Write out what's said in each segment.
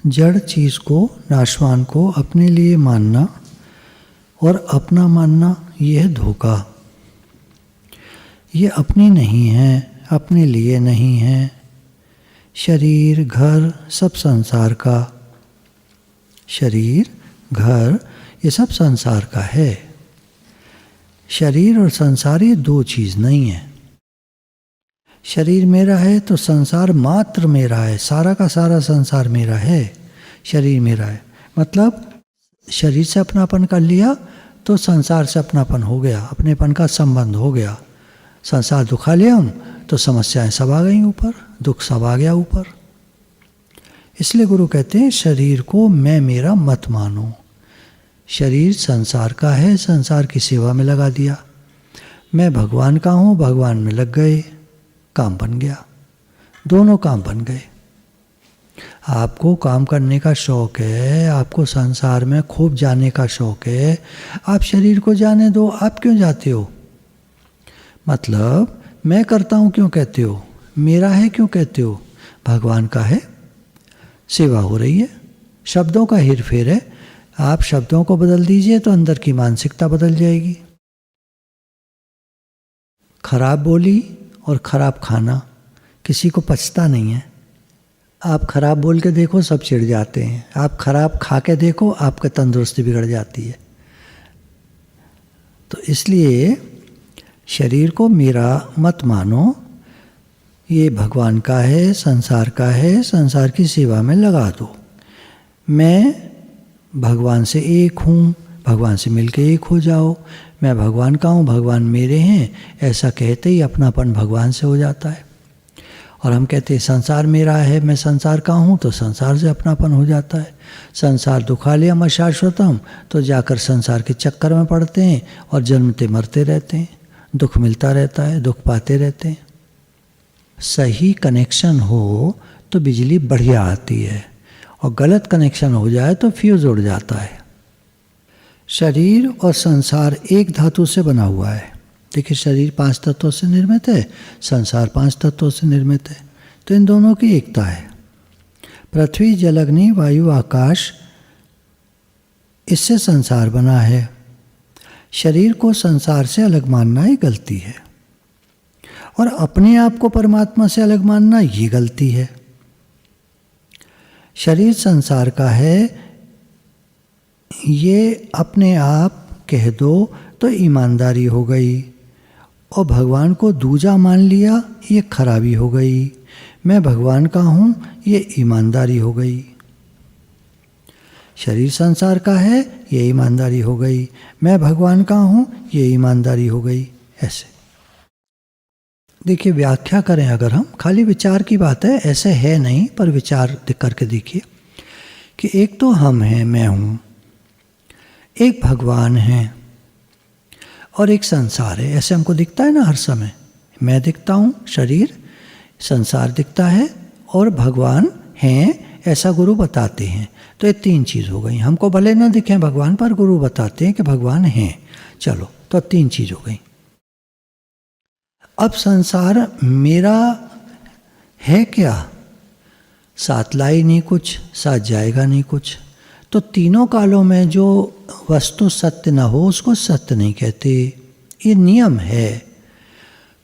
जड़ चीज़ को, नाशवान को अपने लिए मानना और अपना मानना, यह धोखा। ये अपनी नहीं है, अपने लिए नहीं है। शरीर, घर, सब संसार का। शरीर, घर, ये सब संसार का है। शरीर और संसार ये दो चीज़ नहीं है। शरीर मेरा है तो संसार मात्र मेरा है, सारा का सारा संसार मेरा है। शरीर मेरा है मतलब शरीर से अपनापन कर लिया तो संसार से अपनापन हो गया, अपनेपन का संबंध हो गया। संसार दुखा लिया हम तो समस्याएं सब आ गई ऊपर, दुख सब आ गया ऊपर। इसलिए गुरु कहते हैं शरीर को मैं मेरा मत मानो। शरीर संसार का है, संसार की सेवा में लगा दिया। मैं भगवान का हूँ, भगवान में लग गए, काम बन गया। दोनों काम बन गए। आपको काम करने का शौक है, आपको संसार में खूब जाने का शौक है, आप शरीर को जाने दो। आप क्यों जाते हो? मतलब मैं करता हूँ क्यों कहते हो? मेरा है क्यों कहते हो? भगवान का है, सेवा हो रही है। शब्दों का हेर फेर है। आप शब्दों को बदल दीजिए तो अंदर की मानसिकता बदल जाएगी। खराब बोली और खराब खाना किसी को पचता नहीं है। आप खराब बोल के देखो, सब चिढ़ जाते हैं। आप खराब खा के देखो, आपकी तंदुरुस्ती बिगड़ जाती है। तो इसलिए शरीर को मेरा मत मानो। ये भगवान का है, संसार का है, संसार की सेवा में लगा दो। मैं भगवान से एक हूँ, भगवान से मिलके एक हो जाओ। मैं भगवान का हूँ, भगवान मेरे हैं, ऐसा कहते ही अपनापन भगवान से हो जाता है। और हम कहते हैं संसार मेरा है, मैं संसार का हूँ, तो संसार से अपनापन हो जाता है। संसार दुखालयम अशाश्वतम, तो जाकर संसार के चक्कर में पड़ते हैं और जन्मते मरते रहते हैं। दुख मिलता रहता है, दुख पाते रहते हैं। सही कनेक्शन हो तो बिजली बढ़िया आती है, और गलत कनेक्शन हो जाए तो फ्यूज उड़ जाता है। शरीर और संसार एक धातु से बना हुआ है। देखिए, शरीर 5 तत्वों से निर्मित है, संसार 5 तत्वों से निर्मित है। तो इन दोनों की एकता है। पृथ्वी, जल, अग्नि, वायु, आकाश, इससे संसार बना है। शरीर को संसार से अलग मानना ही गलती है, और अपने आप को परमात्मा से अलग मानना ये गलती है। शरीर संसार का है, ये अपने आप कह दो तो ईमानदारी हो गई, और भगवान को दूजा मान लिया, ये खराबी हो गई। मैं भगवान का हूँ, ये ईमानदारी हो गई। शरीर संसार का है, ये ईमानदारी हो गई। मैं भगवान का हूँ, ये ईमानदारी हो गई। ऐसे देखिए, व्याख्या करें अगर हम, खाली विचार की बात है, ऐसे है नहीं, पर विचार करके देखिए कि एक तो हम हैं, मैं हूँ, एक भगवान है, और एक संसार है। ऐसे हमको दिखता है ना हर समय। मैं दिखता हूँ, शरीर, संसार दिखता है, और भगवान हैं, ऐसा गुरु बताते हैं। तो ये 3 चीज़ हो गई। हमको भले ना दिखें भगवान, पर गुरु बताते हैं कि भगवान हैं। चलो, तो 3 चीज़ हो गई। अब संसार मेरा है क्या? साथ लाई नहीं कुछ, साथ जाएगा नहीं कुछ। तो तीनों कालों में जो वस्तु सत्य न हो उसको सत्य नहीं कहते, ये नियम है।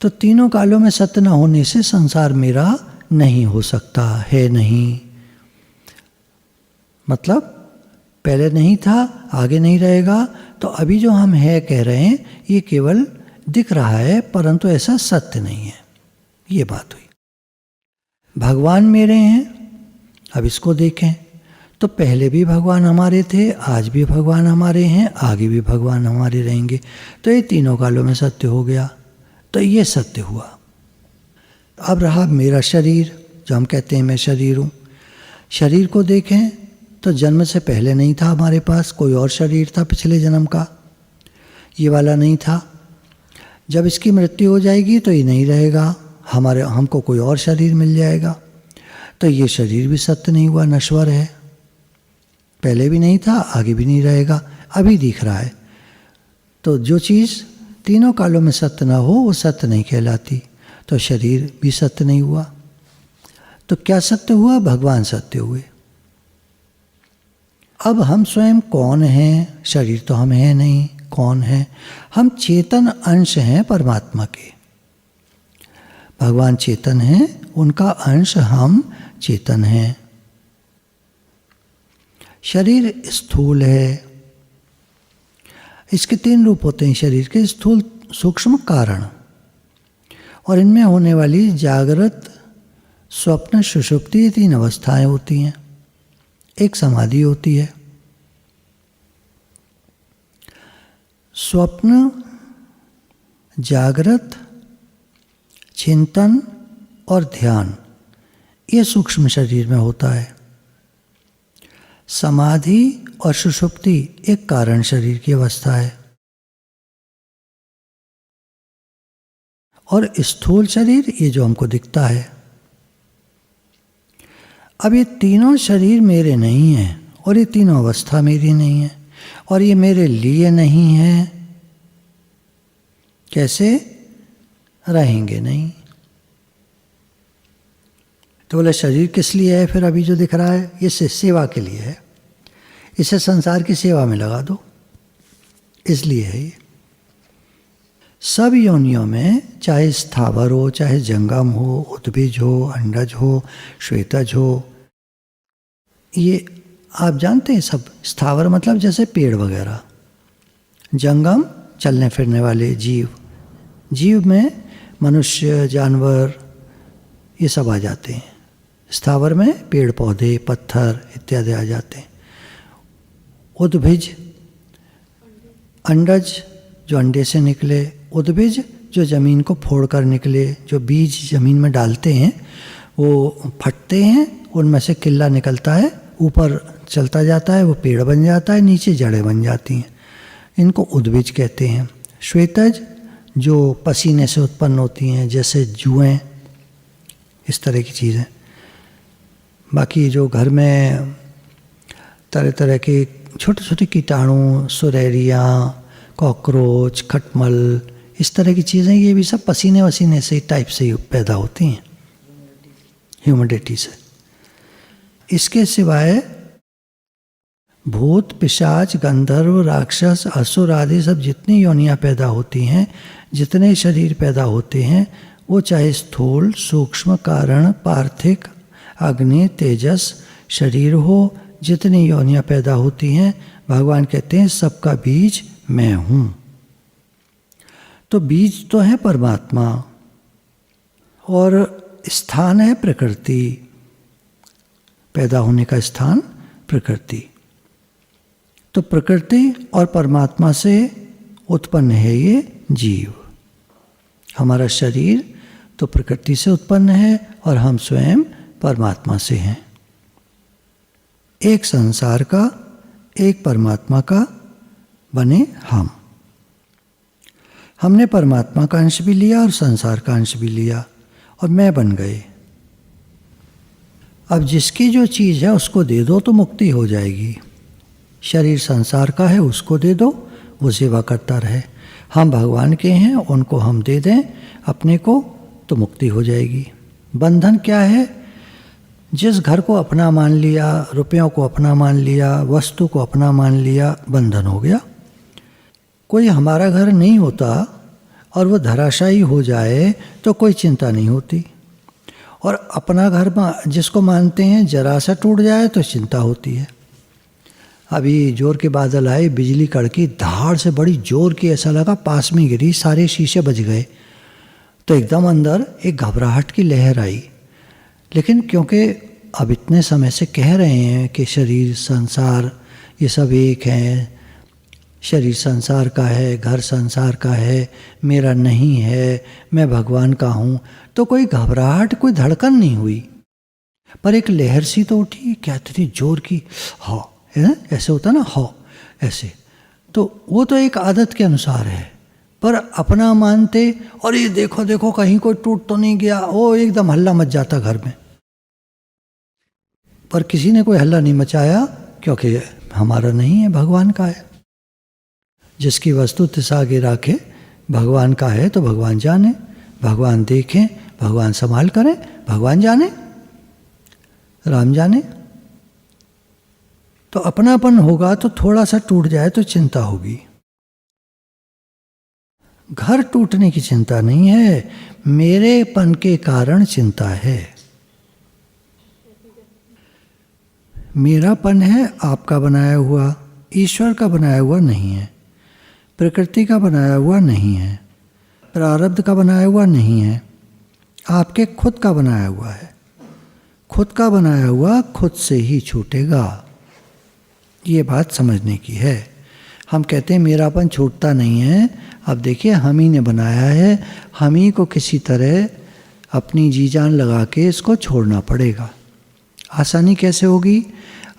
तो तीनों कालों में सत्य न होने से संसार मेरा नहीं हो सकता, है नहीं। मतलब पहले नहीं था, आगे नहीं रहेगा। तो अभी जो हम है कह रहे हैं, ये केवल दिख रहा है, परंतु ऐसा सत्य नहीं है। ये बात हुई। भगवान मेरे हैं, अब इसको देखें तो पहले भी भगवान हमारे थे, आज भी भगवान हमारे हैं, आगे भी भगवान हमारे रहेंगे। तो ये तीनों कालों में सत्य हो गया। तो ये सत्य हुआ। अब रहा मेरा शरीर, जो हम कहते हैं मैं शरीर हूँ। शरीर को देखें तो जन्म से पहले नहीं था हमारे पास, कोई और शरीर था पिछले जन्म का, ये वाला नहीं था। जब इसकी मृत्यु हो जाएगी तो ये नहीं रहेगा, हमको कोई और शरीर मिल जाएगा। तो ये शरीर भी सत्य नहीं हुआ, नश्वर है। पहले भी नहीं था, आगे भी नहीं रहेगा, अभी दिख रहा है। तो जो चीज़ तीनों कालों में सत्य ना हो वो सत्य नहीं कहलाती। तो शरीर भी सत्य नहीं हुआ। तो क्या सत्य हुआ? भगवान सत्य हुए। अब हम स्वयं कौन हैं? शरीर तो हम हैं नहीं, कौन है? हम चेतन अंश हैं परमात्मा के। भगवान चेतन हैं, उनका अंश हम चेतन हैं। शरीर स्थूल है। इसके 3 रूप होते हैं शरीर के, स्थूल, सूक्ष्म, कारण। और इनमें होने वाली जागृत, स्वप्न, सुषुप्ति, ये 3 अवस्थाएं होती हैं। एक समाधि होती है। स्वप्न, जागृत, चिंतन और ध्यान, ये सूक्ष्म शरीर में होता है। समाधि और सुषुप्ति एक कारण शरीर की अवस्था है। और स्थूल शरीर, ये जो हमको दिखता है। अब ये तीनों शरीर मेरे नहीं हैं, और ये तीनों अवस्था मेरी नहीं है, और ये मेरे लिए नहीं है। कैसे रहेंगे? नहीं। तो बोले शरीर किस लिए है फिर? अभी जो दिख रहा है ये सेवा के लिए है। इसे संसार की सेवा में लगा दो, इसलिए है ये। सब योनियों में, चाहे स्थावर हो, चाहे जंगम हो, उद्भिज हो, अंडज हो, श्वेतज हो, ये आप जानते हैं सब। स्थावर मतलब जैसे पेड़ वगैरह, जंगम चलने फिरने वाले जीव, जीव में मनुष्य, जानवर, ये सब आ जाते हैं। स्थावर में पेड़ पौधे, पत्थर इत्यादि आ जाते हैं। उद्भिज, अंडज जो अंडे से निकले, उद्भिज जो ज़मीन को फोड़कर निकले, जो बीज ज़मीन में डालते हैं वो फटते हैं, उनमें से किल्ला निकलता है, ऊपर चलता जाता है, वो पेड़ बन जाता है, नीचे जड़ें बन जाती हैं। इनको उद्भिज कहते हैं। श्वेतज जो पसीने से उत्पन्न होती हैं, जैसे जुएं, इस तरह की चीज़ें। बाकी जो घर में तरह तरह के छोटे छोटे कीटाणु, सुरैरियाँ, कॉकरोच, खटमल, इस तरह की चीज़ें, ये भी सब पसीने वसीने से टाइप से ही पैदा होती हैं, ह्यूमिडिटी से। इसके सिवाय भूत, पिशाच, गंधर्व, राक्षस, असुर आदि सब जितनी योनियाँ पैदा होती हैं, जितने शरीर पैदा होते हैं, वो चाहे स्थूल, सूक्ष्म, कारण, पार्थिक, अग्नि, तेजस शरीर हो, जितनी योनियाँ पैदा होती हैं, भगवान कहते हैं सबका बीज मैं हूँ। तो बीज तो है परमात्मा, और स्थान है प्रकृति, पैदा होने का स्थान प्रकृति। तो प्रकृति और परमात्मा से उत्पन्न है ये जीव। हमारा शरीर तो प्रकृति से उत्पन्न है, और हम स्वयं परमात्मा से हैं। एक संसार का, एक परमात्मा का बने हम। हमने परमात्मा का अंश भी लिया और संसार का अंश भी लिया, और मैं बन गए। अब जिसकी जो चीज़ है उसको दे दो तो मुक्ति हो जाएगी। शरीर संसार का है, उसको दे दो, वो सेवा करता रहे। हम भगवान के हैं, उनको हम दे दें अपने को, तो मुक्ति हो जाएगी। बंधन क्या है? जिस घर को अपना मान लिया, रुपयों को अपना मान लिया, वस्तु को अपना मान लिया, बंधन हो गया। कोई हमारा घर नहीं होता और वो धराशायी हो जाए तो कोई चिंता नहीं होती, और अपना घर जिसको मानते हैं जरा सा टूट जाए तो चिंता होती है। अभी जोर के बादल आए, बिजली कड़की, धाड़ से बड़ी जोर की, ऐसा लगा पास में गिरी, सारे शीशे बज गए। तो एकदम अंदर एक घबराहट की लहर आई। लेकिन क्योंकि अब इतने समय से कह रहे हैं कि शरीर, संसार ये सब एक हैं, शरीर संसार का है, घर संसार का है, मेरा नहीं है, मैं भगवान का हूँ, तो कोई घबराहट, कोई धड़कन नहीं हुई। पर एक लहर सी तो उठी, क्या इतनी जोर की, हाँ ऐसे होता ना, हाँ ऐसे। तो वो तो एक आदत के अनुसार है, पर अपना मानते, और ये देखो देखो कहीं कोई टूट तो नहीं गया, वो एकदम हल्ला मच जाता घर में। पर किसी ने कोई हल्ला नहीं मचाया, क्योंकि हमारा नहीं है, भगवान का है। जिसकी वस्तु तिसागे राखे, भगवान का है तो भगवान जाने, भगवान देखें, भगवान संभाल करें, भगवान जाने, राम जाने। तो अपनापन होगा तो थोड़ा सा टूट जाए तो चिंता होगी। घर टूटने की चिंता नहीं है, मेरेपन के कारण चिंता है। मेरापन है आपका बनाया हुआ, ईश्वर का बनाया हुआ नहीं है, प्रकृति का बनाया हुआ नहीं है, प्रारब्ध का बनाया हुआ नहीं है, आपके खुद का बनाया हुआ है। खुद का बनाया हुआ खुद से ही छूटेगा, ये बात समझने की है। हम कहते हैं मेरापन छूटता नहीं है। अब देखिए, हम ही ने बनाया है, हम ही को किसी तरह अपनी जी जान लगा के इसको छोड़ना पड़ेगा। आसानी कैसे होगी?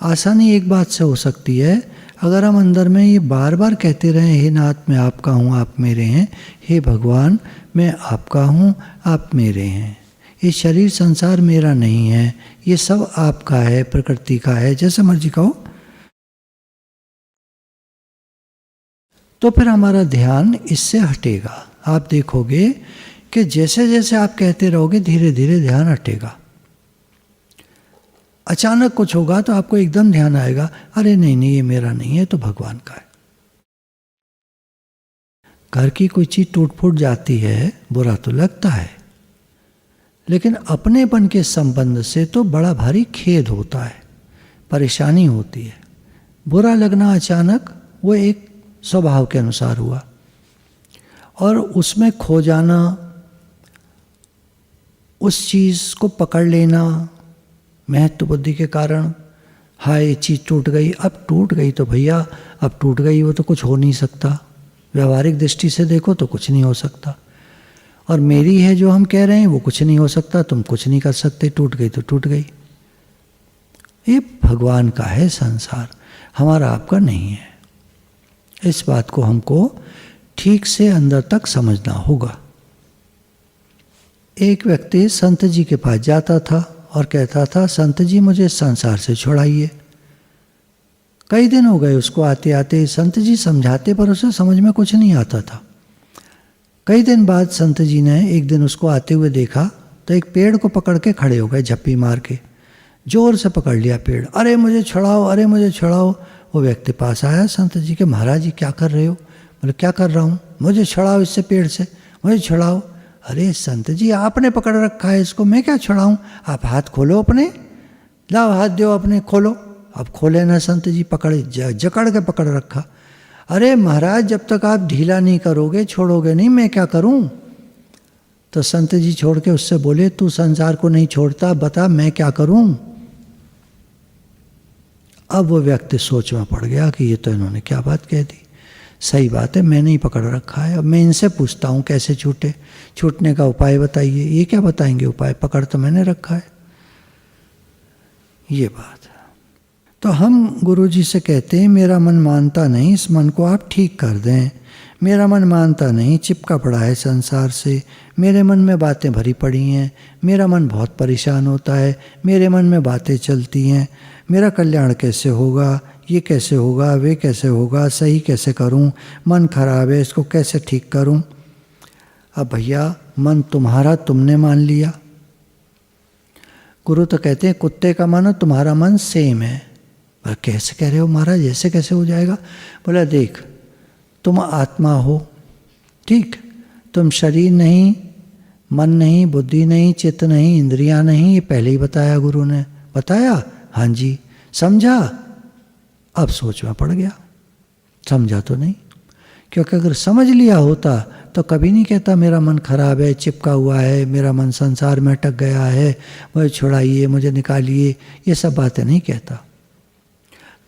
आसानी एक बात से हो सकती है, अगर हम अंदर में ये बार बार कहते रहें, हे नाथ मैं आपका हूँ आप मेरे हैं, हे भगवान मैं आपका हूँ आप मेरे हैं, ये शरीर संसार मेरा नहीं है, ये सब आपका है, प्रकृति का है, जैसे मर्जी कहो, तो फिर हमारा ध्यान इससे हटेगा। आप देखोगे कि जैसे जैसे आप कहते रहोगे धीरे धीरे ध्यान हटेगा। अचानक कुछ होगा तो आपको एकदम ध्यान आएगा, अरे नहीं नहीं ये मेरा नहीं है, तो भगवान का है। घर की कोई चीज टूट फूट जाती है, बुरा तो लगता है, लेकिन अपनेपन के संबंध से तो बड़ा भारी खेद होता है, परेशानी होती है। बुरा लगना अचानक वो एक स्वभाव के अनुसार हुआ, और उसमें खो जाना, उस चीज़ को पकड़ लेना महत्व बुद्धि के कारण, हाय ये चीज़ टूट गई, अब टूट गई तो भैया अब टूट गई, वो तो कुछ हो नहीं सकता, व्यवहारिक दृष्टि से देखो तो कुछ नहीं हो सकता, और मेरी है जो हम कह रहे हैं वो कुछ नहीं हो सकता, तुम कुछ नहीं कर सकते, टूट गई तो टूट गई। ये भगवान का है संसार, हमारा आपका नहीं है। इस बात को हमको ठीक से अंदर तक समझना होगा। एक व्यक्ति संत जी के पास जाता था और कहता था, संत जी मुझे संसार से छुड़ाइए। कई दिन हो गए उसको आते आते, संत जी समझाते पर उसे समझ में कुछ नहीं आता था। कई दिन बाद संत जी ने एक दिन उसको आते हुए देखा तो एक पेड़ को पकड़ के खड़े हो गए, झप्पी मार के जोर से पकड़ लिया पेड़, अरे मुझे छुड़ाओ, अरे मुझे छुड़ाओ। वो व्यक्ति पास आया संत जी के, महाराज जी क्या कर रहे हो? बोले क्या कर रहा हूँ, मुझे छुड़ाओ इससे, पेड़ से मुझे छुड़ाओ। अरे संत जी आपने पकड़ रखा है इसको, मैं क्या छुड़ाऊँ, आप हाथ खोलो अपने, लाओ हाथ दो अपने, खोलो। अब खोले ना संत जी, पकड़े, जकड़ के पकड़ रखा। अरे महाराज जब तक आप ढीला नहीं करोगे, छोड़ोगे नहीं, मैं क्या करूं? तो संत जी छोड़ के उससे बोले, तू संसार को नहीं छोड़ता, बता मैं क्या करूं? अब वो व्यक्ति सोच में पड़ गया कि ये तो इन्होंने क्या बात कह दी, सही बात है, मैंने ही पकड़ रखा है। अब मैं इनसे पूछता हूँ कैसे छूटे, छूटने का उपाय बताइए। ये क्या बताएंगे उपाय, पकड़ तो मैंने रखा है। ये बात है। तो हम गुरु जी से कहते हैं, मेरा मन मानता नहीं, इस मन को आप ठीक कर दें। मेरा मन मानता नहीं, चिपका पड़ा है संसार से, मेरे मन में बातें भरी पड़ी हैं, मेरा मन बहुत परेशान होता है, मेरे मन में बातें चलती हैं, मेरा कल्याण कैसे होगा, ये कैसे होगा, वे कैसे होगा, सही कैसे करूं, मन खराब है इसको कैसे ठीक करूं। अब भैया मन तुम्हारा तुमने मान लिया। गुरु तो कहते हैं कुत्ते का मन और तुम्हारा मन सेम है। पर कैसे कह रहे हो महाराज, ऐसे कैसे हो जाएगा? बोला देख, तुम आत्मा हो, ठीक, तुम शरीर नहीं, मन नहीं, बुद्धि नहीं, चित्त नहीं, इंद्रियां नहीं, ये पहले ही बताया गुरु ने। बताया? हाँ जी। समझा? अब सोच में पड़ गया, समझा तो नहीं, क्योंकि अगर समझ लिया होता तो कभी नहीं कहता मेरा मन खराब है, चिपका हुआ है, मेरा मन संसार में अटक गया है, मुझे छुड़ाइए, मुझे निकालिए, ये सब बातें नहीं कहता।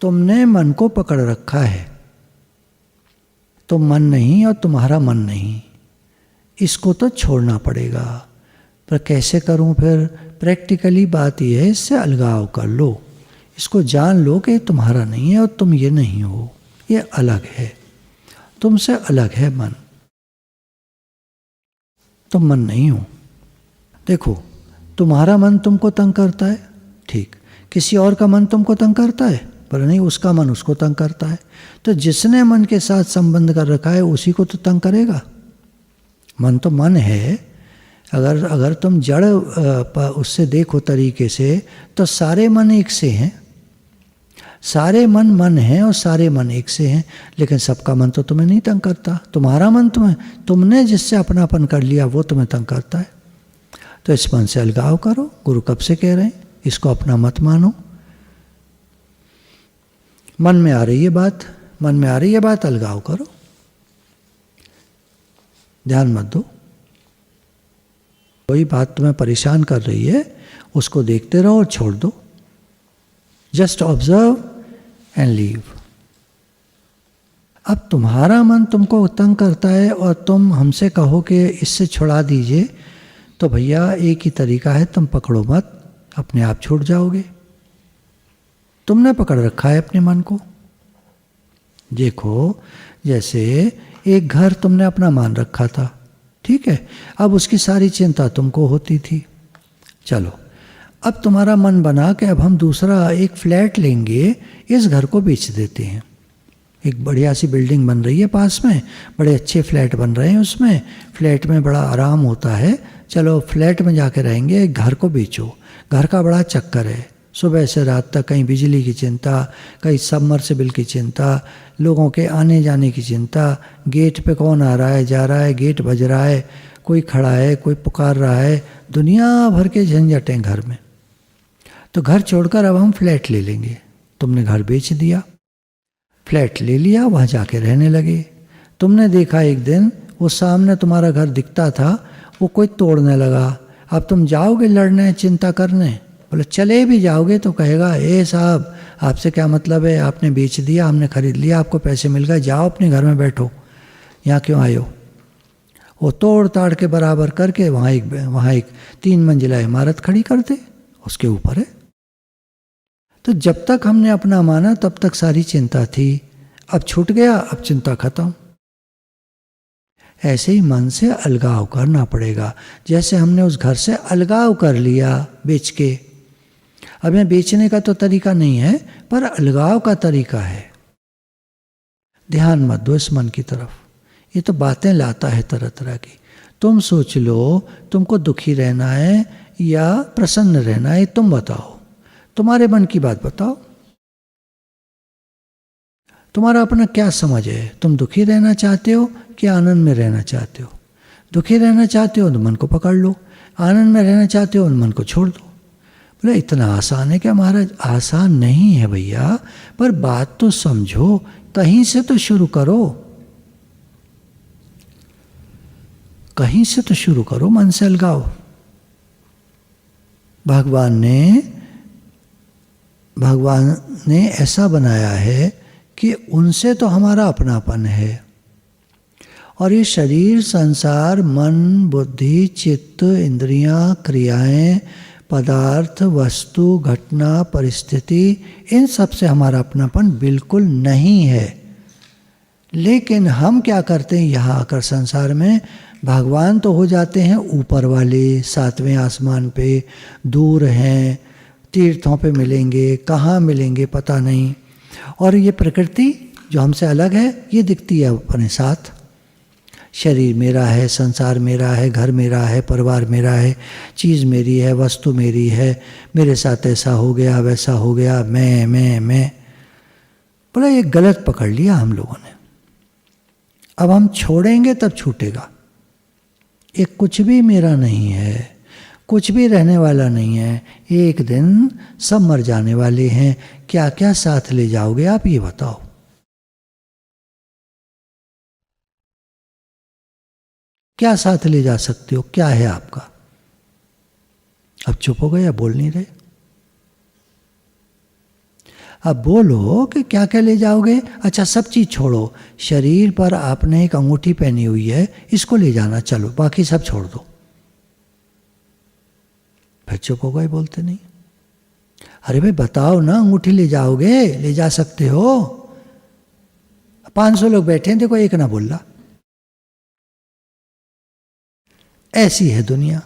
तुमने मन को पकड़ रखा है, तुम मन नहीं और तुम्हारा मन नहीं, इसको तो छोड़ना पड़ेगा। पर कैसे करूं फिर? प्रैक्टिकली बात यह है, इससे अलगाव कर लो, इसको जान लो कि तुम्हारा नहीं है और तुम ये नहीं हो, ये अलग है, तुमसे अलग है मन, तुम मन नहीं हो। देखो, तुम्हारा मन तुमको तंग करता है, ठीक, किसी और का मन तुमको तंग करता है, पर नहीं, उसका मन उसको तंग करता है। तो जिसने मन के साथ संबंध कर रखा है उसी को तो तंग करेगा। मन तो मन है, अगर तुम जड़ उससे देखो तरीके से तो सारे मन एक से हैं, सारे मन मन हैं और सारे मन एक से हैं, लेकिन सबका मन तो तुम्हें नहीं तंग करता। तुम्हारा मन तुमने जिससे अपनापन कर लिया वो तुम्हें तंग करता है। तो इस मन से अलगाव करो। गुरु कब से कह रहे हैं, इसको अपना मत मानो। मन में आ रही है बात, अलगाव करो, ध्यान मत दो। कोई बात तुम्हें परेशान कर रही है, उसको देखते रहो और छोड़ दो। Just observe and leave. अब तुम्हारा मन तुमको तंग करता है और तुम हमसे कहो कि इससे छुड़ा दीजिए, तो भैया एक ही तरीका है, तुम पकड़ो मत, अपने आप छूट जाओगे। तुमने पकड़ रखा है अपने मन को। देखो, जैसे एक घर तुमने अपना मान रखा था, ठीक है, अब उसकी सारी चिंता तुमको होती थी। चलो, अब तुम्हारा मन बना कि अब हम दूसरा एक फ्लैट लेंगे, इस घर को बेच देते हैं। एक बढ़िया सी बिल्डिंग बन रही है पास में, बड़े अच्छे फ्लैट बन रहे हैं, उसमें फ्लैट में बड़ा आराम होता है, चलो फ्लैट में जाके रहेंगे, घर को बेचो। घर का बड़ा चक्कर है, सुबह से रात तक कहीं बिजली की चिंता, कहीं सबमर्सिबल की चिंता, लोगों के आने जाने की चिंता, गेट पे कौन आ रहा है जा रहा है, गेट बज रहा है, कोई खड़ा है, कोई पुकार रहा है, दुनिया भर के झंझटें घर में। तो घर छोड़कर अब हम फ्लैट ले लेंगे। तुमने घर बेच दिया, फ्लैट ले लिया, वहाँ जाके रहने लगे। तुमने देखा एक दिन वो सामने तुम्हारा घर दिखता था, वो कोई तोड़ने लगा। अब तुम जाओगे लड़ने, चिंता करने? बोले चले भी जाओगे तो कहेगा, ए साहब आपसे क्या मतलब है, आपने बेच दिया, हमने खरीद लिया, आपको पैसे मिल गए, जाओ अपने घर में बैठो, यहाँ क्यों आए हो? वो तोड़ ताड़ के बराबर करके वहाँ एक 3 मंजिला इमारत खड़ी कर दे, उसके ऊपर है। तो जब तक हमने अपना माना तब तक सारी चिंता थी, अब छूट गया, अब चिंता खत्म। ऐसे ही मन से अलगाव करना पड़ेगा। जैसे हमने उस घर से अलगाव कर लिया बेच के। अब यह बेचने का तो तरीका नहीं है, पर अलगाव का तरीका है। ध्यान मत दो इस मन की तरफ, ये तो बातें लाता है तरह तरह की। तुम सोच लो तुमको दुखी रहना है या प्रसन्न रहना है, तुम बताओ, तुम्हारे मन की बात बताओ। तुम्हारा अपना क्या समझ है, तुम दुखी रहना चाहते हो कि आनंद में रहना चाहते हो? दुखी रहना चाहते हो तो मन को पकड़ लो, आनंद में रहना चाहते हो तो मन को छोड़ दो। बोले इतना आसान है क्या महाराज? आसान नहीं है भैया, पर बात तो समझो, कहीं से तो शुरू करो, कहीं से तो शुरू करो, मन से अलगाओ। भगवान ने ऐसा बनाया है कि उनसे तो हमारा अपनापन है, और ये शरीर, संसार, मन, बुद्धि, चित्त, इंद्रियां, क्रियाएं, पदार्थ, वस्तु, घटना, परिस्थिति, इन सब से हमारा अपनापन बिल्कुल नहीं है। लेकिन हम क्या करते हैं, यहाँ आकर संसार में भगवान तो हो जाते हैं ऊपर वाले, 7वें आसमान पे, दूर हैं, तीर्थों पे मिलेंगे, कहाँ मिलेंगे पता नहीं। और ये प्रकृति जो हमसे अलग है, ये दिखती है अपने साथ। शरीर मेरा है, संसार मेरा है, घर मेरा है, परिवार मेरा है, चीज़ मेरी है, वस्तु मेरी है, मेरे साथ ऐसा हो गया, वैसा हो गया, मैं। बोला ये गलत पकड़ लिया हम लोगों ने। अब हम छोड़ेंगे तब छूटेगा। ये कुछ भी मेरा नहीं है, कुछ भी रहने वाला नहीं है, एक दिन सब मर जाने वाले हैं। क्या क्या साथ ले जाओगे आप, ये बताओ? क्या साथ ले जा सकते हो, क्या है आपका? अब चुप हो गए या बोल नहीं रहे? अब बोलो कि क्या क्या ले जाओगे। अच्छा सब चीज़ छोड़ो, शरीर पर आपने एक अंगूठी पहनी हुई है, इसको ले जाना, चलो बाकी सब छोड़ दो। फिर चुप हो गए, बोलते नहीं। अरे भाई बताओ ना, अंगूठी ले जाओगे, ले जा सकते हो? 500 लोग बैठे हैं, देखो एक ना बोल रहा। ऐसी है दुनिया,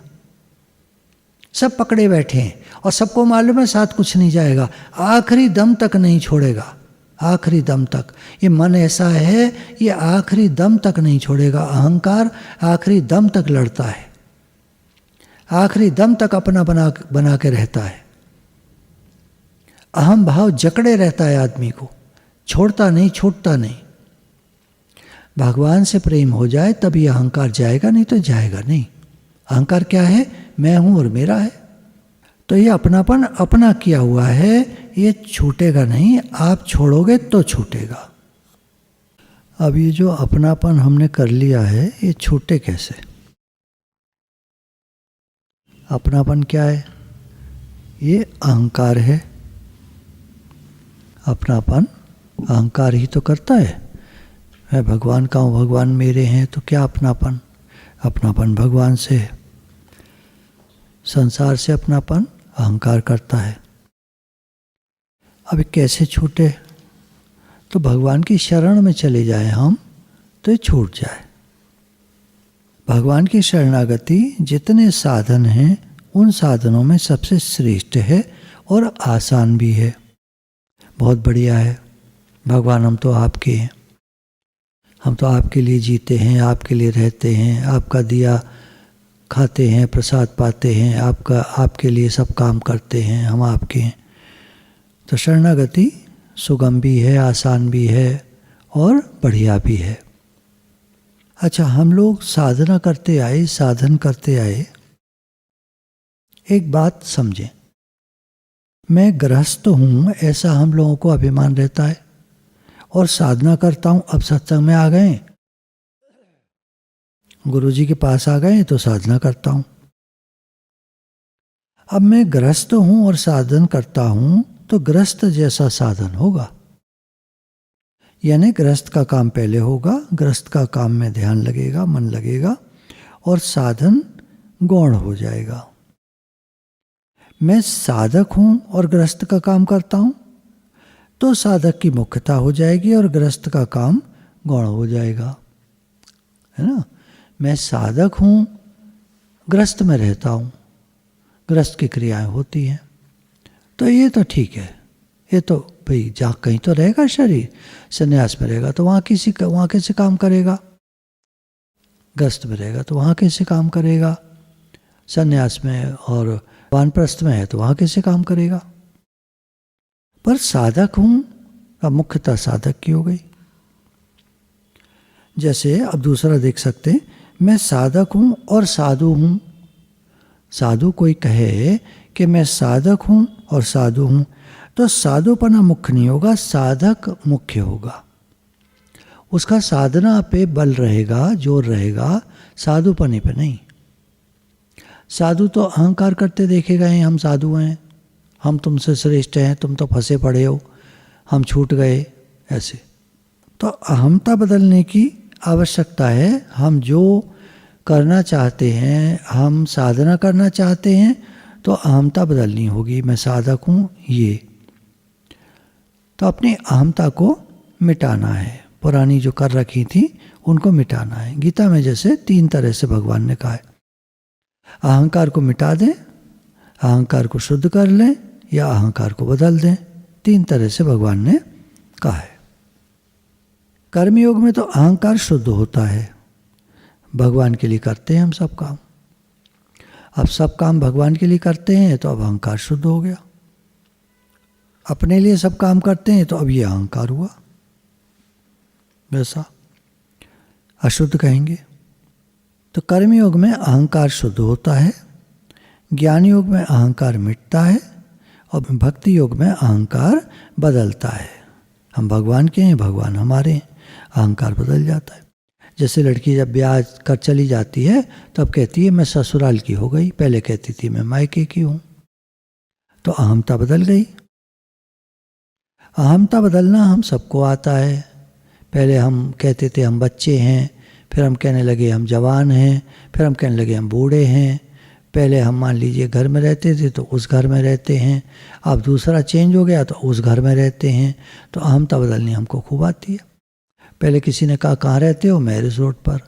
सब पकड़े बैठे हैं और सबको मालूम है साथ कुछ नहीं जाएगा, आखिरी दम तक नहीं छोड़ेगा, आखिरी दम तक। ये मन ऐसा है, ये आखिरी दम तक नहीं छोड़ेगा। अहंकार आखिरी दम तक लड़ता है, आखिरी दम तक अपना बना के रहता है। अहम भाव जकड़े रहता है आदमी को, छोड़ता नहीं, छूटता नहीं। भगवान से प्रेम हो जाए तभी अहंकार जाएगा, नहीं तो जाएगा नहीं। अहंकार क्या है? मैं हूं और मेरा है। तो ये अपनापन अपना किया हुआ है, ये छूटेगा नहीं। आप छोड़ोगे तो छूटेगा। अब ये जो अपनापन हमने कर लिया है, ये छूटे कैसे? अपनापन क्या है? ये अहंकार है। अपनापन अहंकार ही तो करता है। मैं भगवान का हूँ, भगवान मेरे हैं, तो क्या अपनापन? अपनापन भगवान से है। संसार से अपनापन अहंकार करता है। अब कैसे छूटे? तो भगवान की शरण में चले जाए हम, तो ये छूट जाए। भगवान की शरणागति जितने साधन हैं, उन साधनों में सबसे श्रेष्ठ है और आसान भी है। बहुत बढ़िया है। भगवान हम तो आपके हैं, हम तो आपके लिए जीते हैं, आपके लिए रहते हैं, आपका दिया खाते हैं, प्रसाद पाते हैं, आपके लिए सब काम करते हैं, हम आपके हैं। तो शरणागति सुगम भी है, आसान भी है और बढ़िया भी है। अच्छा, हम लोग साधना करते आए, साधन करते आए। एक बात समझें, मैं गृहस्थ हूँ ऐसा हम लोगों को अभिमान रहता है, और साधना करता हूँ। अब सत्संग में आ गए, गुरुजी के पास आ गए तो साधना करता हूँ। अब मैं गृहस्थ हूँ और साधन करता हूँ, तो गृहस्थ जैसा साधन होगा। यानी गृहस्थ का काम पहले होगा, गृहस्थ का काम में ध्यान लगेगा, मन लगेगा, और साधन गौण हो जाएगा। मैं साधक हूं और गृहस्थ का काम करता हूं, तो साधक की मुख्यता हो जाएगी और गृहस्थ का काम गौण हो जाएगा, है ना। मैं साधक हूं, गृहस्थ में रहता हूं, गृहस्थ की क्रियाएं होती हैं, तो ये तो ठीक है। ये तो भाई जहाँ कहीं तो रहेगा शरीर, संन्यास में रहेगा तो वहाँ कैसे काम करेगा, गृहस्थ में रहेगा तो वहाँ कैसे काम करेगा, संन्यास में और वानप्रस्थ में है तो वहाँ कैसे काम करेगा। पर साधक हूँ, अब मुख्यतः साधक की हो गई। जैसे अब दूसरा देख सकते हैं, मैं साधक हूँ और साधु हूँ। साधु कोई कहे कि मैं साधक हूँ और साधु हूँ, तो साधुपना मुख्य नहीं होगा, साधक मुख्य होगा। उसका साधना पे बल रहेगा, जोर रहेगा, साधुपने पे नहीं। साधु तो अहंकार करते देखे गए, हम साधु हैं, हम तुमसे श्रेष्ठ हैं, तुम तो फंसे पड़े हो, हम छूट गए, ऐसे। तो अहमता बदलने की आवश्यकता है। हम जो करना चाहते हैं, हम साधना करना चाहते हैं, तो अहमता बदलनी होगी। मैं साधक हूँ, ये तो अपनी अहमता को मिटाना है। पुरानी जो कर रखी थी उनको मिटाना है। गीता में जैसे 3 तरह से भगवान ने कहा है, अहंकार को मिटा दें, अहंकार को शुद्ध कर लें, या अहंकार को बदल दें। 3 तरह से भगवान ने कहा है। कर्मयोग में तो अहंकार शुद्ध होता है, भगवान के लिए करते हैं हम सब काम। अब सब काम भगवान के लिए करते हैं तो अब अहंकार शुद्ध हो गया। अपने लिए सब काम करते हैं तो अब ये अहंकार हुआ, वैसा अशुद्ध कहेंगे। तो कर्मयोग में अहंकार शुद्ध होता है, ज्ञान योग में अहंकार मिटता है, और भक्ति योग में अहंकार बदलता है। हम भगवान के हैं, भगवान हमारे हैं, अहंकार बदल जाता है। जैसे लड़की जब ब्याह कर चली जाती है तब कहती है मैं ससुराल की हो गई, पहले कहती थी मैं मायके की हूँ, तो अहमता बदल गई। अहमता बदलना हम सबको आता है। पहले हम कहते थे हम बच्चे हैं, फिर हम कहने लगे हम जवान हैं, फिर हम कहने लगे हम बूढ़े हैं। पहले हम मान लीजिए घर में रहते थे तो उस घर में रहते हैं, अब दूसरा चेंज हो गया तो उस घर में रहते हैं। तो अहमता बदलनी हमको खूब आती है। पहले किसी ने कहा कहाँ रहते हो, मैरिज रोड पर,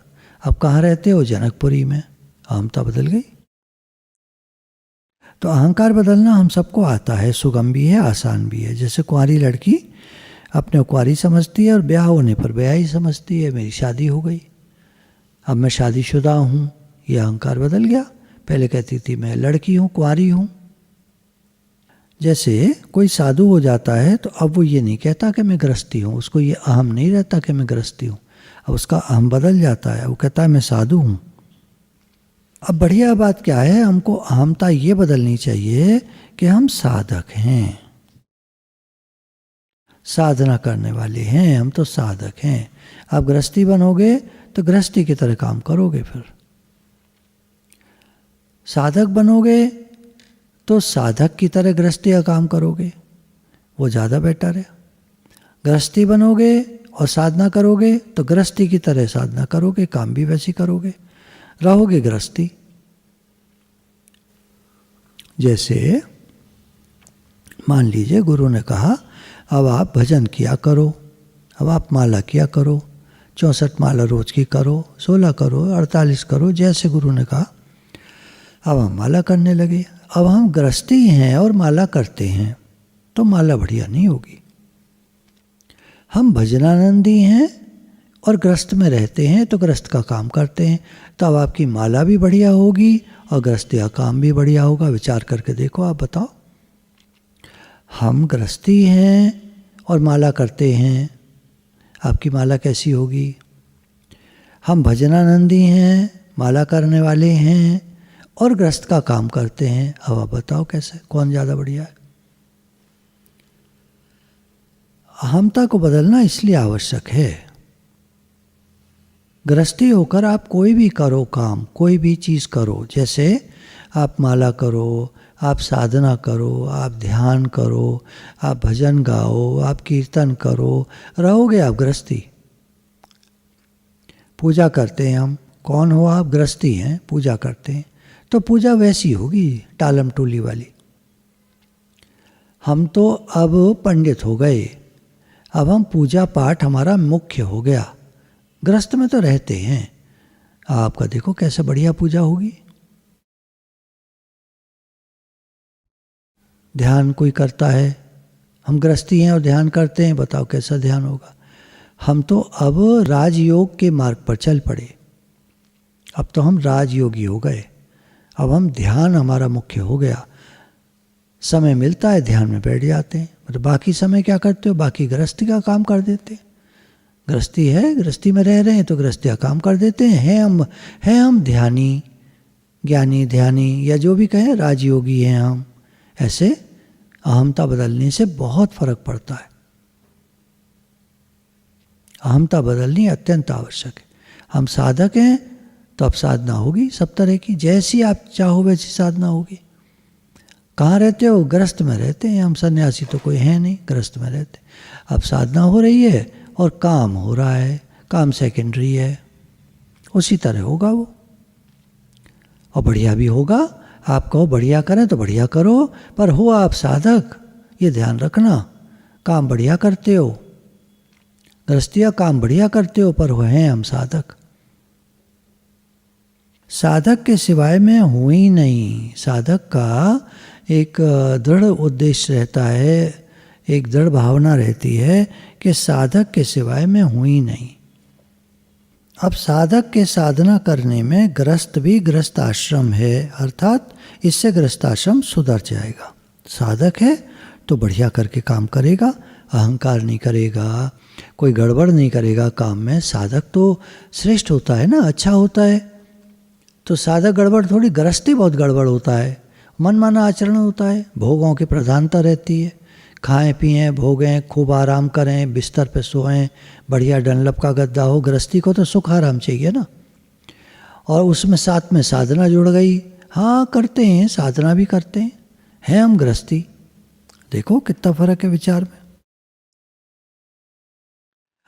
अब कहाँ रहते हो, जनकपुरी में। अहमता बदल गई। तो अहंकार बदलना हम सबको आता है, सुगम भी है, आसान भी है। जैसे कुंवारी लड़की अपने कुंवारी समझती है और ब्याह होने पर ब्याह ही समझती है, मेरी शादी हो गई, अब मैं शादीशुदा हूँ, ये अहंकार बदल गया। पहले कहती थी मैं लड़की हूँ, कुंवारी हूँ। जैसे कोई साधु हो जाता है तो अब वो ये नहीं कहता कि मैं गृहस्थी हूँ, उसको ये अहम नहीं रहता कि मैं गृहस्थी हूँ, अब उसका अहम बदल जाता है, वो कहता है मैं साधु हूँ। अब बढ़िया बात क्या है, हमको अहमता ये बदलनी चाहिए कि हम साधक हैं, साधना करने वाले हैं, हम तो साधक हैं। आप गृहस्थी बनोगे तो गृहस्थी की तरह काम करोगे, फिर साधक बनोगे तो साधक की तरह गृहस्थी का काम करोगे, वो ज़्यादा बेटर है। गृहस्थी बनोगे और साधना करोगे तो गृहस्थी की तरह साधना करोगे, काम भी वैसे करोगे, रहोगे गृहस्थी। जैसे मान लीजिए गुरु ने कहा अब आप भजन किया करो, अब आप माला किया करो, 64 माला रोज की करो, 16 करो, 48 करो, जैसे गुरु ने कहा। अब हम माला करने लगे। अब हम गृहस्थी हैं और माला करते हैं तो माला बढ़िया नहीं होगी। हम भजनानंदी हैं और गृहस्थ में रहते हैं तो गृहस्थ का काम करते हैं, तो अब आपकी माला भी बढ़िया होगी और गृहस्थी का काम भी बढ़िया होगा। विचार करके देखो, आप बताओ। हम गृहस्थी हैं और माला करते हैं, आपकी माला कैसी होगी? हम भजनानंदी हैं, माला करने वाले हैं और गृहस्थ का काम करते हैं, अब आप बताओ कैसे, कौन ज़्यादा बढ़िया है? अहमता को बदलना इसलिए आवश्यक है। गृहस्थी होकर आप कोई भी करो काम, कोई भी चीज़ करो, जैसे आप माला करो, आप साधना करो, आप ध्यान करो, आप भजन गाओ, आप कीर्तन करो, रहोगे आप गृहस्थी। पूजा करते हैं हम, कौन हो आप? गृहस्थी हैं, पूजा करते हैं, तो पूजा वैसी होगी टालम टोली वाली। हम तो अब पंडित हो गए, अब हम पूजा पाठ हमारा मुख्य हो गया, गृहस्थ में तो रहते हैं। आपका देखो कैसे बढ़िया पूजा होगी। ध्यान कोई करता है, हम गृहस्थी हैं और ध्यान करते हैं, बताओ कैसा ध्यान होगा। हम तो अब राजयोग के मार्ग पर चल पड़े, अब तो हम राजयोगी हो गए, अब हम ध्यान हमारा मुख्य हो गया। समय मिलता है ध्यान में बैठ जाते हैं, मतलब बाकी समय क्या करते हो? बाकी गृहस्थी का काम कर देते हैं। गृहस्थी है, गृहस्थी में रह रहे हैं तो गृहस्थी का काम कर देते हैं। हम ध्यानी, ज्ञानी, ध्यानी या जो भी कहें, राजयोगी हैं हम। ऐसे अहमता बदलने से बहुत फर्क पड़ता है। अहमता बदलनी अत्यंत आवश्यक है। हम साधक हैं तो अब साधना होगी सब तरह की, जैसी आप चाहो वैसी साधना होगी। कहाँ रहते हो? गृहस्थ में रहते हैं हम, सन्यासी तो कोई है नहीं, गृहस्थ में रहते। अब साधना हो रही है और काम हो रहा है, काम सेकेंडरी है, उसी तरह होगा वो, और बढ़िया भी होगा। आप कहो बढ़िया करें तो बढ़िया करो, पर हो आप साधक, ये ध्यान रखना। काम बढ़िया करते हो, गृहस्थिया काम बढ़िया करते हो, पर हैं हम साधक। साधक के सिवाय में हूँ ही नहीं। साधक का एक दृढ़ उद्देश्य रहता है, एक दृढ़ भावना रहती है कि साधक के सिवाय में हूँ ही नहीं। अब साधक के साधना करने में गृहस्थ भी गृहस्थ आश्रम है, अर्थात इससे गृहस्थ आश्रम सुधर जाएगा। साधक है तो बढ़िया करके काम करेगा, अहंकार नहीं करेगा, कोई गड़बड़ नहीं करेगा काम में। साधक तो श्रेष्ठ होता है ना, अच्छा होता है। तो साधक गड़बड़ थोड़ी, गृहस्थी बहुत गड़बड़ होता है, मनमाना आचरण होता है, भोगों की प्रधानता रहती है। खाएं पिएं, भोगें, खूब आराम करें, बिस्तर पे सोएं, बढ़िया डनलप का गद्दा हो। गृहस्थी को तो सुख आराम चाहिए ना, और उसमें साथ में साधना जुड़ गई। हाँ करते हैं, साधना भी करते हैं हम गृहस्थी। देखो कितना फर्क है विचार में।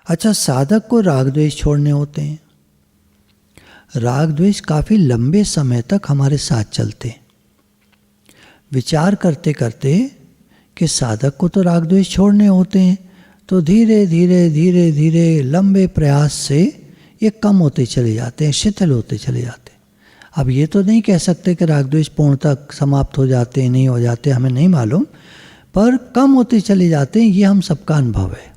अच्छा, साधक को राग द्वेष छोड़ने होते हैं। राग द्वेष काफ़ी लंबे समय तक हमारे साथ चलते हैं। विचार करते करते कि साधक को तो राग द्वेष छोड़ने होते हैं, तो धीरे धीरे धीरे धीरे लंबे प्रयास से ये कम होते चले जाते हैं, शिथिल होते चले जाते हैं। अब ये तो नहीं कह सकते कि राग द्वेष पूर्णतः समाप्त हो जाते हैं, नहीं हो जाते, हमें नहीं मालूम, पर कम होते चले जाते हैं, ये हम सबका अनुभव है।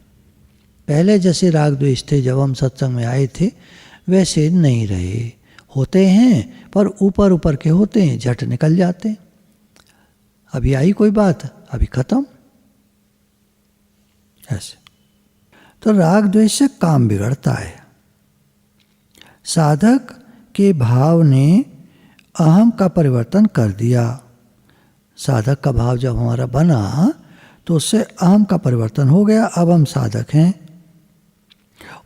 पहले जैसे राग द्वेष थे जब हम सत्संग में आए थे, वैसे नहीं रहे। होते हैं पर ऊपर ऊपर के होते हैं, झट निकल जाते हैं। अभी आई कोई बात, अभी खत्म। ऐसे तो राग द्वेष से काम बिगड़ता है। साधक के भाव ने अहम का परिवर्तन कर दिया। साधक का भाव जब हमारा बना तो उससे अहम का परिवर्तन हो गया। अब हम साधक हैं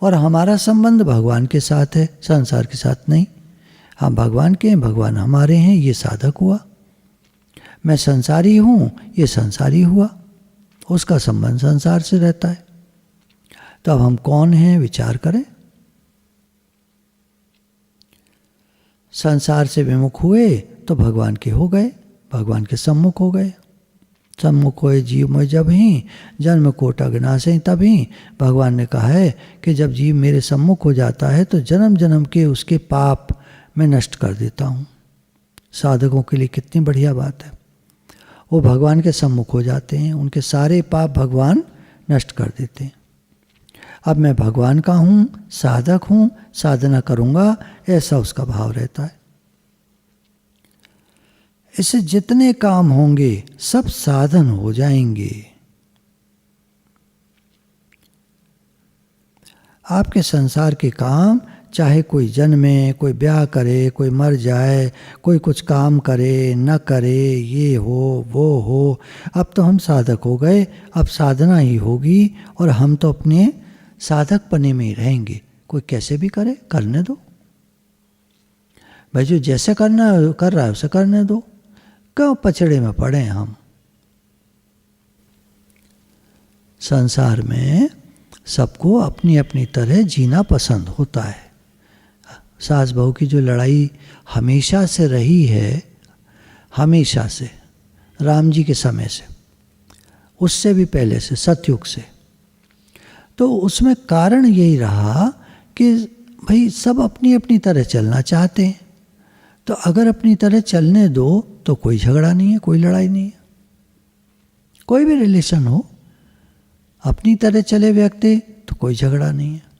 और हमारा संबंध भगवान के साथ है, संसार के साथ नहीं। हम भगवान के हैं, भगवान हमारे हैं, ये साधक हुआ। मैं संसारी हूँ, ये संसारी हुआ। उसका संबंध संसार से रहता है। तो अब हम कौन हैं, विचार करें। संसार से विमुख हुए तो भगवान के हो गए, भगवान के सम्मुख हो गए। सम्मुख होए जीव में जब ही जन्म कोटि अगनासि तभी। भगवान ने कहा है कि जब जीव मेरे सम्मुख हो जाता है तो जन्म जन्म के उसके पाप मैं नष्ट कर देता हूँ। साधकों के लिए कितनी बढ़िया बात है। वो भगवान के सम्मुख हो जाते हैं, उनके सारे पाप भगवान नष्ट कर देते हैं। अब मैं भगवान का हूँ, साधक हूँ, साधना करूँगा, ऐसा उसका भाव रहता है। इससे जितने काम होंगे सब साधन हो जाएंगे। आपके संसार के काम, चाहे कोई जन्मे, कोई ब्याह करे, कोई मर जाए, कोई कुछ काम करे न करे, ये हो वो हो, अब तो हम साधक हो गए। अब साधना ही होगी और हम तो अपने साधक पने में ही रहेंगे। कोई कैसे भी करे, करने दो भाई। जो जैसे करना कर रहा है उसे करने दो। क्यों पछड़े में पड़े हम। संसार में सबको अपनी अपनी तरह जीना पसंद होता है। सास बहू की जो लड़ाई हमेशा से रही है, हमेशा से, राम जी के समय से, उससे भी पहले से, सतयुग से, तो उसमें कारण यही रहा कि भाई सब अपनी अपनी तरह चलना चाहते हैं। तो अगर अपनी तरह चलने दो तो कोई झगड़ा नहीं है, कोई लड़ाई नहीं है। कोई भी रिलेशन हो, अपनी तरह चले व्यक्ति तो कोई झगड़ा नहीं है।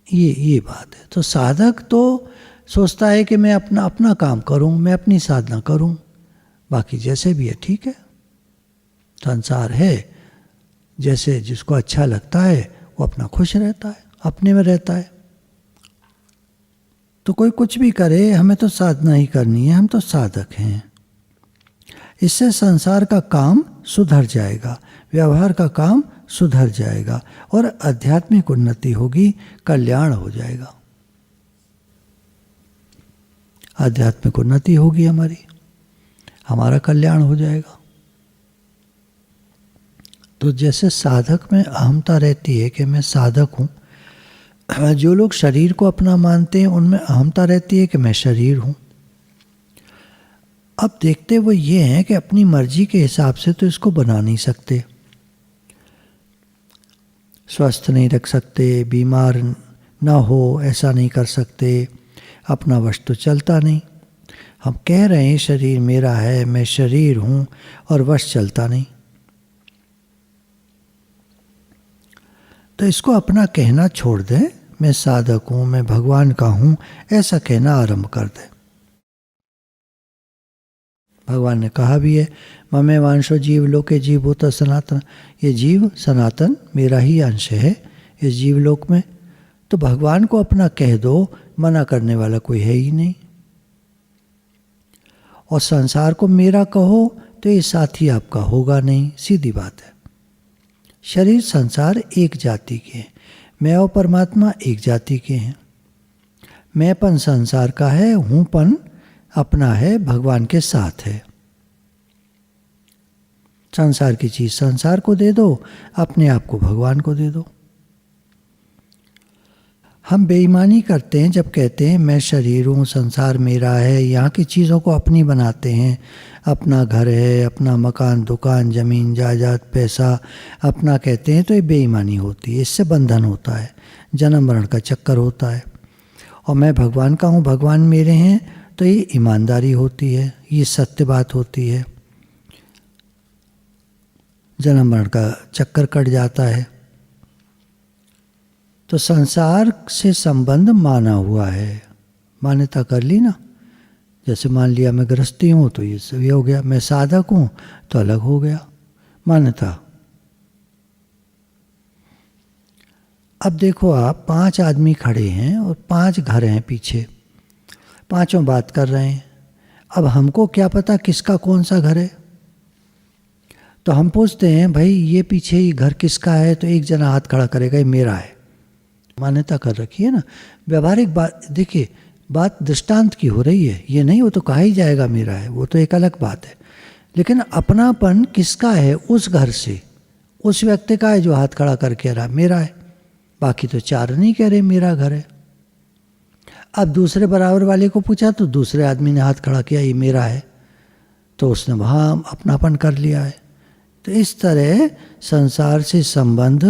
ये बात है। तो साधक तो सोचता है कि मैं अपना अपना काम करूं, मैं अपनी साधना करूं, बाकी जैसे भी है ठीक है। संसार है, जैसे जिसको अच्छा लगता है वो अपना खुश रहता है, अपने में रहता है। तो कोई कुछ भी करे, हमें तो साधना ही करनी है, हम तो साधक हैं। इससे संसार का काम सुधर जाएगा, व्यवहार का काम सुधर जाएगा और आध्यात्मिक उन्नति होगी, कल्याण हो जाएगा। आध्यात्मिक उन्नति होगी हमारी, हमारा कल्याण हो जाएगा। तो जैसे साधक में अहमता रहती है कि मैं साधक हूँ, जो लोग शरीर को अपना मानते हैं उनमें अहमता रहती है कि मैं शरीर हूँ। अब देखते वो ये हैं कि अपनी मर्जी के हिसाब से तो इसको बना नहीं सकते, स्वस्थ नहीं रख सकते, बीमार ना हो ऐसा नहीं कर सकते, अपना वश तो चलता नहीं। हम कह रहे हैं शरीर मेरा है, मैं शरीर हूँ, और वश चलता नहीं। तो इसको अपना कहना छोड़ दें, मैं साधक हूँ, मैं भगवान का हूँ, ऐसा कहना आरंभ कर दें। भगवान ने कहा भी है, ममे वांशो जीव लोके जीवभूत सनातन। ये जीव सनातन मेरा ही अंश है इस जीवलोक में। तो भगवान को अपना कह दो, मना करने वाला कोई है ही नहीं। और संसार को मेरा कहो तो ये साथी आपका होगा नहीं, सीधी बात है। शरीर संसार एक जाति के हैं, मैं और परमात्मा एक जाति के हैं। मैंपन संसार का है, हूँपन अपना है, भगवान के साथ है। संसार की चीज संसार को दे दो, अपने आप को भगवान को दे दो। हम बेईमानी करते हैं जब कहते हैं मैं शरीर हूँ, संसार मेरा है, यहाँ की चीज़ों को अपनी बनाते हैं। अपना घर है, अपना मकान, दुकान, ज़मीन, जायदाद, पैसा अपना कहते हैं, तो ये बेईमानी होती है। इससे बंधन होता है, जन्म मरण का चक्कर होता है। और मैं भगवान का हूँ, भगवान मेरे हैं, तो ये ईमानदारी होती है, ये सत्य बात होती है। जन्म मरण का चक्कर कट जाता है। तो संसार से संबंध माना हुआ है, मान्यता कर ली ना। जैसे मान लिया मैं गृहस्थी हूँ तो ये सभी हो गया, मैं साधक हूँ तो अलग हो गया मान्यता। अब देखो आप 5 आदमी खड़े हैं और 5 घर हैं पीछे, पांचों बात कर रहे हैं। अब हमको क्या पता किसका कौन सा घर है, तो हम पूछते हैं भाई ये पीछे ही घर किसका है, तो एक जना हाथ खड़ा करेगा ये मेरा है, मान्यता कर रखी है ना। व्यावहारिक बात देखिए, बात दृष्टांत की हो रही है, ये नहीं वो तो कहा ही जाएगा मेरा है, वो तो एक अलग बात है। लेकिन अपनापन किसका है, उस घर से उस व्यक्ति का है जो हाथ खड़ा करके रहा मेरा है, बाकी तो 4 नहीं कह रहे मेरा घर है। अब दूसरे बराबर वाले को पूछा तो दूसरे आदमी ने हाथ खड़ा किया ये मेरा है, तो उसने वहाँ अपनापन कर लिया है। तो इस तरह संसार से संबंध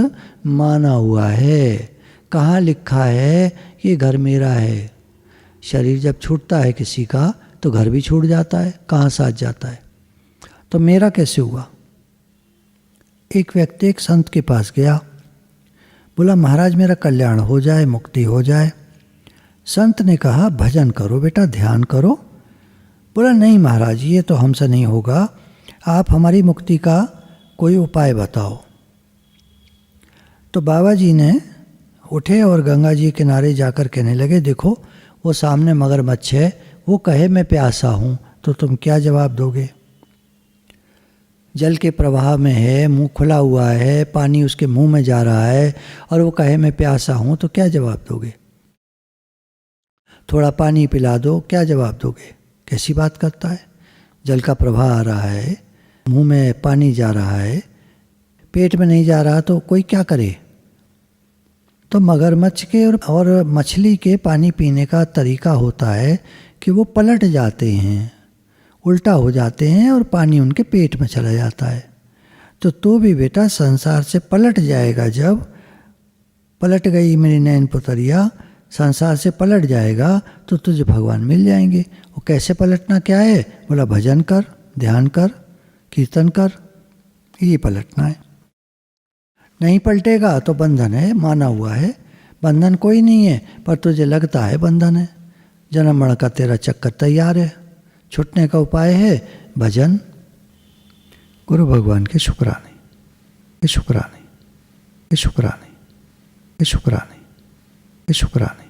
माना हुआ है। कहाँ लिखा है ये घर मेरा है? शरीर जब छूटता है किसी का तो घर भी छूट जाता है, कहाँ साथ जाता है। तो मेरा कैसे हुआ? एक व्यक्ति एक संत के पास गया, बोला महाराज मेरा कल्याण हो जाए, मुक्ति हो जाए। संत ने कहा भजन करो बेटा, ध्यान करो। बोला नहीं महाराज ये तो हमसे नहीं होगा, आप हमारी मुक्ति का कोई उपाय बताओ। तो बाबा जी ने उठे और गंगा जी किनारे जाकर कहने लगे देखो वो सामने मगरमच्छ है, वो कहे मैं प्यासा हूँ तो तुम क्या जवाब दोगे? जल के प्रवाह में है, मुंह खुला हुआ है, पानी उसके मुंह में जा रहा है और वो कहे मैं प्यासा हूँ तो क्या जवाब दोगे? थोड़ा पानी पिला दो, क्या जवाब दोगे? कैसी बात करता है? जल का प्रवाह आ रहा है, मुंह में पानी जा रहा है, पेट में नहीं जा रहा तो कोई क्या करे? तो मगरमच्छ के और मछली के पानी पीने का तरीका होता है कि वो पलट जाते हैं, उल्टा हो जाते हैं और पानी उनके पेट में चला जाता है। तो तू भी बेटा संसार से पलट जाएगा, जब पलट गई मेरी नैन पुतरिया, संसार से पलट जाएगा तो तुझे भगवान मिल जाएंगे। वो कैसे पलटना क्या है? बोला भजन कर, ध्यान कर, कीर्तन कर, ये पलटना है। नहीं पलटेगा तो बंधन है, माना हुआ है। बंधन कोई नहीं है पर तुझे लगता है बंधन है। जन्म मरण का तेरा चक्कर तैयार है, छूटने का उपाय है भजन। गुरु भगवान के शुक्राने, के शुक्राने, के शुक्राने, के शुक्राने, के शुक्राने।